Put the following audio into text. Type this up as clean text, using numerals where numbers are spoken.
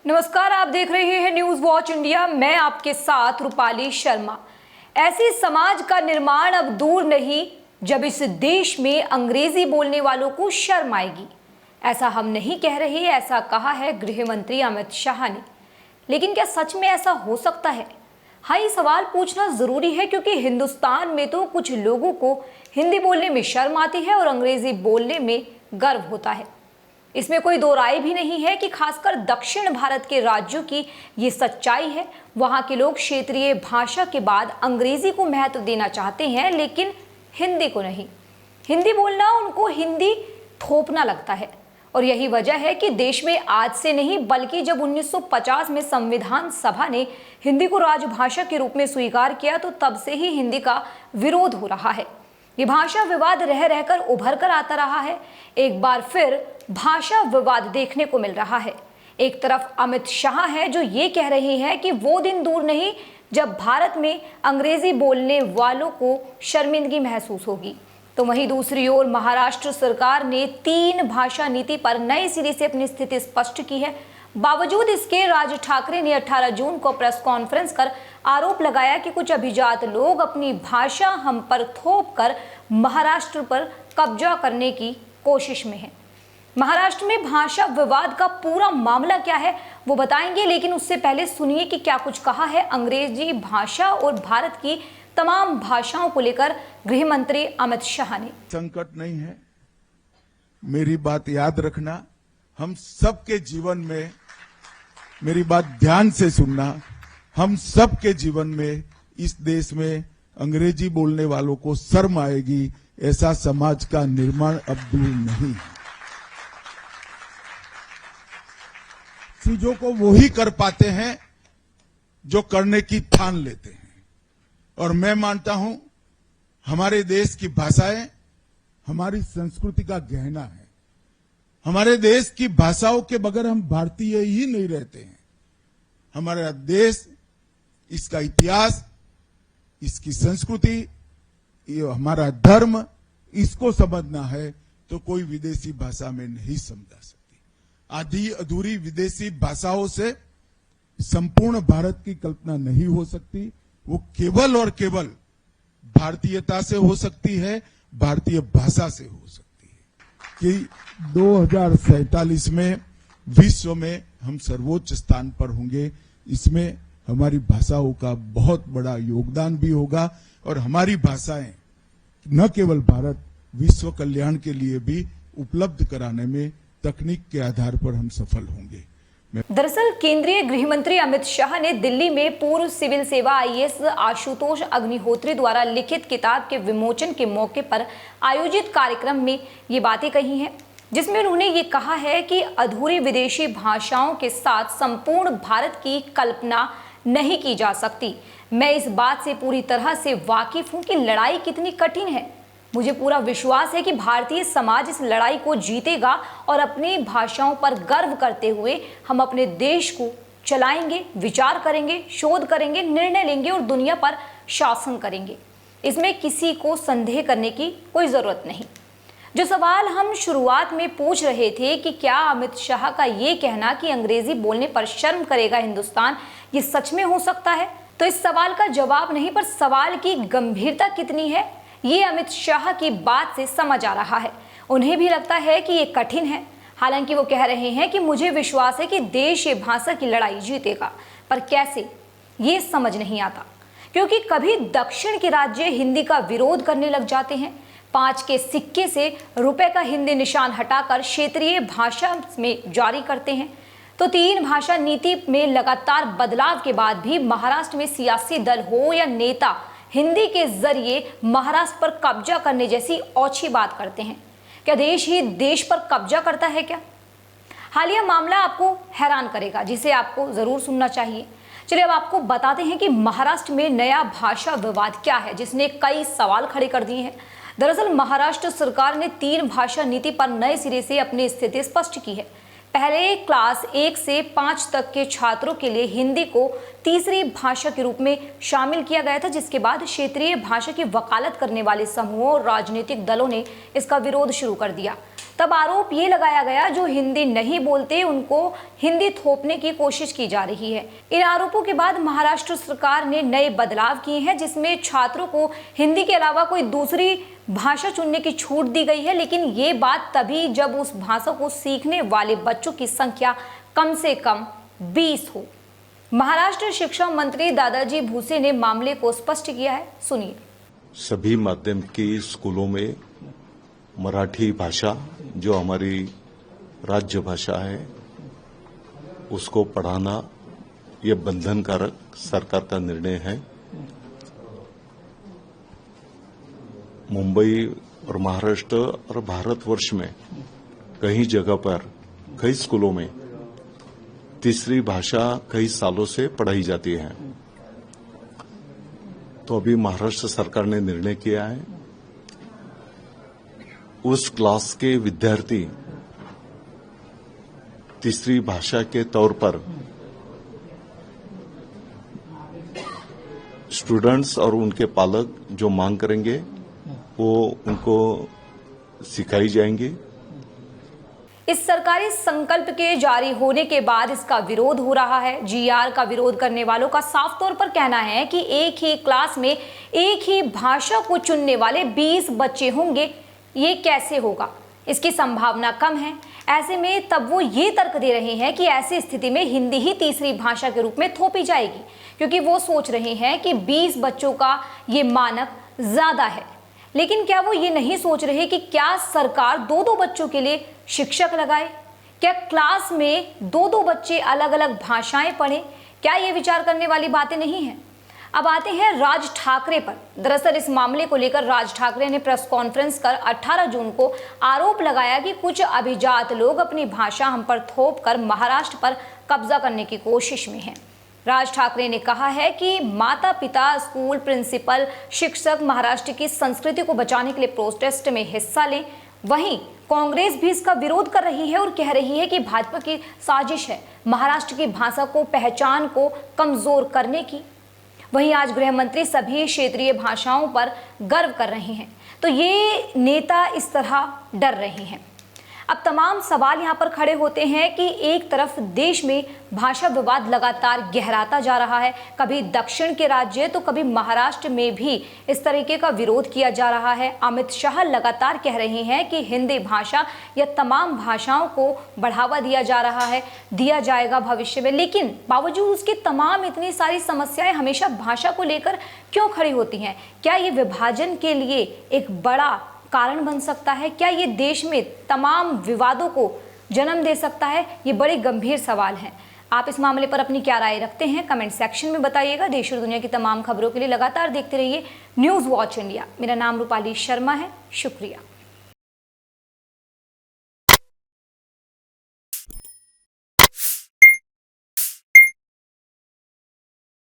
नमस्कार, आप देख रहे हैं न्यूज वॉच इंडिया। मैं आपके साथ रूपाली शर्मा। ऐसे समाज का निर्माण अब दूर नहीं जब इस देश में अंग्रेजी बोलने वालों को शर्म आएगी। ऐसा हम नहीं कह रहे, ऐसा कहा है गृह मंत्री अमित शाह ने। लेकिन क्या सच में ऐसा हो सकता है? हाँ, ये सवाल पूछना जरूरी है क्योंकि हिंदुस्तान में तो कुछ लोगों को हिंदी बोलने में शर्म आती है और अंग्रेजी बोलने में गर्व होता है। इसमें कोई दो राय भी नहीं है कि खासकर दक्षिण भारत के राज्यों की ये सच्चाई है। वहाँ के लोग क्षेत्रीय भाषा के बाद अंग्रेजी को महत्व देना चाहते हैं, लेकिन हिंदी को नहीं। हिंदी बोलना उनको हिंदी थोपना लगता है और यही वजह है कि देश में आज से नहीं बल्कि जब 1950 में संविधान सभा ने हिंदी को राजभाषा के रूप में स्वीकार किया तो तब से ही हिंदी का विरोध हो रहा है। ये भाषा विवाद रह रहकर उभर कर आता रहा है। एक बार फिर भाषा विवाद देखने को मिल रहा है। एक तरफ अमित शाह है जो ये कह रहे हैं कि वो दिन दूर नहीं जब भारत में अंग्रेजी बोलने वालों को शर्मिंदगी महसूस होगी, तो वहीं दूसरी ओर महाराष्ट्र सरकार ने 3 भाषा नीति पर नए सिरे से अपनी स्थिति स्पष्ट की है। बावजूद इसके राज ठाकरे ने 18 जून को प्रेस कॉन्फ्रेंस कर आरोप लगाया कि कुछ अभिजात लोग अपनी भाषा हम पर थोप कर महाराष्ट्र पर कब्जा करने की कोशिश में हैं। महाराष्ट्र में भाषा विवाद का पूरा मामला क्या है वो बताएंगे, लेकिन उससे पहले सुनिए कि क्या कुछ कहा है अंग्रेजी भाषा और भारत की तमाम भाषाओं को लेकर गृह मंत्री अमित शाह ने। संकट नहीं है, मेरी बात याद रखना। हम सबके जीवन में, मेरी बात ध्यान से सुनना, हम सबके जीवन में इस देश में अंग्रेजी बोलने वालों को शर्म आएगी, ऐसा समाज का निर्माण अब दूर नहीं है। चीजों को वो ही कर पाते हैं जो करने की ठान लेते हैं, और मैं मानता हूं हमारे देश की भाषाएं हमारी संस्कृति का गहना है। हमारे देश की भाषाओं के बगैर हम भारतीय ही नहीं रहते हैं। हमारा देश, इसका इतिहास, इसकी संस्कृति, ये हमारा धर्म, इसको समझना है तो कोई विदेशी भाषा में नहीं समझा सकती। आधी अधूरी विदेशी भाषाओं से संपूर्ण भारत की कल्पना नहीं हो सकती। वो केवल और केवल भारतीयता से हो सकती है, भारतीय भाषा से हो सकती है कि 2047 में विश्व में हम सर्वोच्च स्थान पर होंगे। इसमें हमारी भाषाओं का बहुत बड़ा योगदान भी होगा और हमारी भाषाएं न केवल भारत, विश्व कल्याण के लिए भी उपलब्ध कराने में तकनीक के आधार पर हम सफल होंगे। दरअसल केंद्रीय गृह मंत्री अमित शाह ने दिल्ली में पूर्व सिविल सेवा आईएएस आशुतोष अग्निहोत्री द्वारा लिखित किताब के विमोचन के मौके पर आयोजित कार्यक्रम में ये बातें कही हैं, जिसमें उन्होंने ये कहा है कि अधूरी विदेशी भाषाओं के साथ संपूर्ण भारत की कल्पना नहीं की जा सकती। मैं इस बात से पूरी तरह से वाकिफ हूं कि लड़ाई कितनी कठिन है। मुझे पूरा विश्वास है कि भारतीय समाज इस लड़ाई को जीतेगा और अपनी भाषाओं पर गर्व करते हुए हम अपने देश को चलाएंगे, विचार करेंगे, शोध करेंगे, निर्णय लेंगे और दुनिया पर शासन करेंगे। इसमें किसी को संदेह करने की कोई जरूरत नहीं। जो सवाल हम शुरुआत में पूछ रहे थे कि क्या अमित शाह का ये कहना कि अंग्रेजी बोलने पर शर्म करेगा हिंदुस्तान, ये सच में हो सकता है, तो इस सवाल का जवाब नहीं पर सवाल की गंभीरता कितनी है ये अमित शाह की बात से समझ आ रहा है। उन्हें भी लगता है कि ये कठिन है। हालांकि वो कह रहे हैं कि मुझे विश्वास है कि देश ये भाषा की लड़ाई जीतेगा, पर कैसे ये समझ नहीं आता, क्योंकि कभी दक्षिण के राज्य हिंदी का विरोध करने लग जाते हैं। 5 के सिक्के से रुपए का हिंदी निशान हटाकर क्षेत्रीय भाषा में जारी करते हैं, तो 3 भाषा नीति में लगातार बदलाव के बाद भी महाराष्ट्र में सियासी दल हो या नेता हिंदी के जरिए महाराष्ट्र पर कब्जा करने जैसी औछी बात करते हैं। क्या देश ही देश पर कब्जा करता है क्या? हालिया मामला आपको हैरान करेगा, जिसे आपको जरूर सुनना चाहिए। चलिए अब आपको बताते हैं कि महाराष्ट्र में नया भाषा विवाद क्या है, जिसने कई सवाल खड़े कर दिए हैं। दरअसल महाराष्ट्र सरकार ने 3 भाषा नीति पर नए सिरे से अपनी स्थिति स्पष्ट की है। पहले क्लास 1 से 5 तक के छात्रों के लिए हिंदी को तीसरी भाषा के रूप में शामिल किया गया था, जिसके बाद क्षेत्रीय भाषा की वकालत करने वाले समूहों और राजनीतिक दलों ने इसका विरोध शुरू कर दिया। तब आरोप ये लगाया गया जो हिंदी नहीं बोलते उनको हिंदी थोपने की कोशिश की जा रही है। इन आरोपों के बाद महाराष्ट्र सरकार ने नए बदलाव किए हैं, जिसमें छात्रों को हिंदी के अलावा कोई दूसरी भाषा चुनने की छूट दी गई है। लेकिन ये बात तभी जब उस भाषा को सीखने वाले बच्चों की संख्या कम से कम 20 हो। महाराष्ट्र शिक्षा मंत्री दादाजी भुसे ने मामले को स्पष्ट किया है, सुनिए। सभी माध्यम के स्कूलों में मराठी भाषा जो हमारी राज्य भाषा है उसको पढ़ाना ये बंधनकारक सरकार का निर्णय है। मुंबई और महाराष्ट्र और भारतवर्ष में कई जगह पर कई स्कूलों में तीसरी भाषा कई सालों से पढ़ाई जाती है। तो अभी महाराष्ट्र सरकार ने निर्णय किया है उस क्लास के विद्यार्थी तीसरी भाषा के तौर पर स्टूडेंट्स और उनके पालक जो मांग करेंगे वो उनको सिखाई जाएंगी। इस सरकारी संकल्प के जारी होने के बाद इसका विरोध हो रहा है। जीआर का विरोध करने वालों का साफ तौर पर कहना है कि एक ही क्लास में एक ही भाषा को चुनने वाले 20 बच्चे होंगे, ये कैसे होगा? इसकी संभावना कम है। ऐसे में तब वो ये तर्क दे रहे हैं कि ऐसी स्थिति में हिंदी ही तीसरी भाषा के रूप में थोपी जाएगी, क्योंकि वो सोच रहे हैं कि 20 बच्चों का ये मानक ज्यादा है। लेकिन क्या वो ये नहीं सोच रहे कि क्या सरकार 2-2 बच्चों के लिए शिक्षक लगाए? क्या क्लास में 2-2 बच्चे अलग अलग भाषाएं पढ़ें? क्या ये विचार करने वाली बातें नहीं हैं? अब आते हैं राज ठाकरे पर। दरअसल इस मामले को लेकर राज ठाकरे ने प्रेस कॉन्फ्रेंस कर 18 जून को आरोप लगाया कि कुछ अभिजात लोग अपनी भाषा हम पर थोप कर महाराष्ट्र पर कब्जा करने की कोशिश में हैं। राज ठाकरे ने कहा है कि माता पिता, स्कूल प्रिंसिपल, शिक्षक महाराष्ट्र की संस्कृति को बचाने के लिए प्रोटेस्ट में हिस्सा लें। वहीं कांग्रेस भी इसका विरोध कर रही है और कह रही है कि भाजपा की साजिश है महाराष्ट्र की भाषा को, पहचान को कमजोर करने की। वहीं आज गृह मंत्री सभी क्षेत्रीय भाषाओं पर गर्व कर रहे हैं, तो ये नेता इस तरह डर रहे हैं। अब तमाम सवाल यहाँ पर खड़े होते हैं कि एक तरफ देश में भाषा विवाद लगातार गहराता जा रहा है, कभी दक्षिण के राज्य तो कभी महाराष्ट्र में भी इस तरीके का विरोध किया जा रहा है। अमित शाह लगातार कह रहे हैं कि हिंदी भाषा या तमाम भाषाओं को बढ़ावा दिया जा रहा है, दिया जाएगा भविष्य में। लेकिन बावजूद उसके तमाम इतनी सारी समस्याएं हमेशा भाषा को लेकर क्यों खड़ी होती हैं? क्या ये विभाजन के लिए एक बड़ा कारण बन सकता है? क्या ये देश में तमाम विवादों को जन्म दे सकता है? ये बड़े गंभीर सवाल हैं। आप इस मामले पर अपनी क्या राय रखते हैं? कमेंट सेक्शन में बताइएगा। देश और दुनिया की तमाम खबरों के लिए लगातार देखते रहिए न्यूज़ वॉच इंडिया। मेरा नाम रूपाली शर्मा है। शुक्रिया।